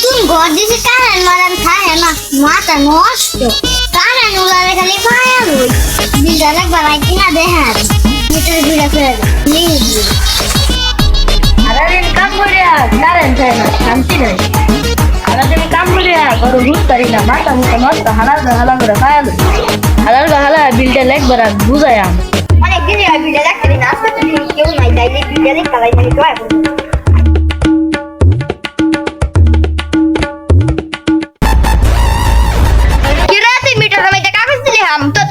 নতুন ঘর দিছে কারেন্ট মারান খায় না মাথা নষ্ট কারেন্ট উলারে খালি পায়া লই বিলটা লাগবা রাখি না দেখার মিটার বিড়া করে নিয়ে দিই সারাদিন কাম করে কারেন্ট থাকে না শান্তি নাই সারাদিন কাম করে ঘরে ঘুরতে পারি না মাথা মুখে নষ্ট হালা করে খায়া লই হালা বিলটা লাগবার বুঝাই আমি অনেক দিন আর বিলটা রাখতে না আস্তে কেউ নাই তাইলে বিলটা দেখতে পাই না তো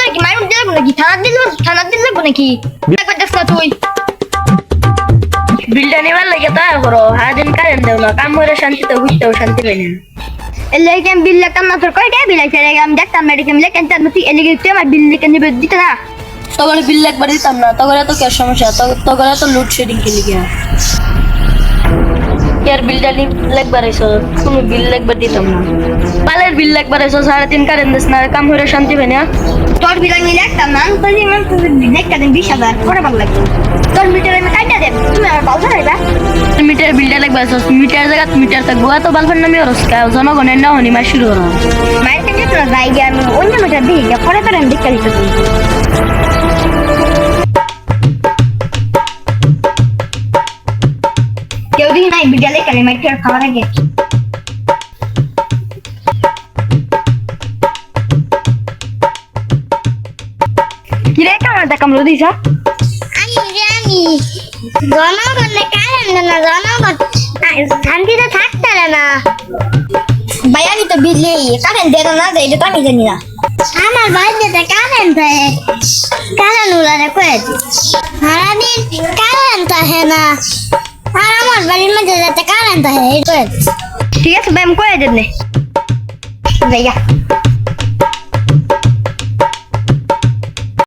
বিলটা নেবার লাগে তা করো সারাদিন কারেন্ট দেও না কাম করে শান্তিতে ঘুরতেও শান্তি পাই না এলাকা বিল লাগতাম না তোর কয়টা বিল আছে আমি দেখতাম মেডিকেল লেখেন তার মধ্যে এলাকা তুই আমার বিল লিখে নিবে দিতে না তখন বিল একবার দিতাম না তখন তো কে সমস্যা তখন তো লোডশেডিং খেলি গিয়া আর বিলটা লাগবার এসো কোনো বিল লাগবার দিতাম না পালের বিল লাগবার এসো সারাদিন কারেন্ট দিস না কাম করে শান্তি পাই না তোর বিল আমি লিখতাম না তোর দেখতে দিন 20,000 পরে ভালো লাগবে তোর মিটার আমি কাটা দেব তুমি আর বাল ধরাইবা মিটার বিলটা লাগবার এসো মিটার জায়গা মিটার তা গোয়া তো বালফার নামে রসকা জনগণের না হনি মাস শুরু হলো মায়ের কাছে তোর জায়গা আমি অন্য মিটার দিই পরে তোর আমি দেখতে দিতে কেউ দিন নাই বিদ্যালয় কালে মাইটার খাওয়ার আগে কিরে কামড় দেখাম দিছ আমি জানি জনগণে কারেন্ট না জনগণ শান্তিতে থাকতে না ভাই আমি তো বিলে কারেন্ট দেন না এটা তো আমি জানি না আমার বাড়িতে কারেন্ট থাকে কারেন্ট উলারে কয়ে সারাদিন কারেন্ট থাকে না আর আমার বাড়ির মধ্যে যাতে কারেন্ট থাকে ঠিক আছে ভাই আমি কয়ে দেব না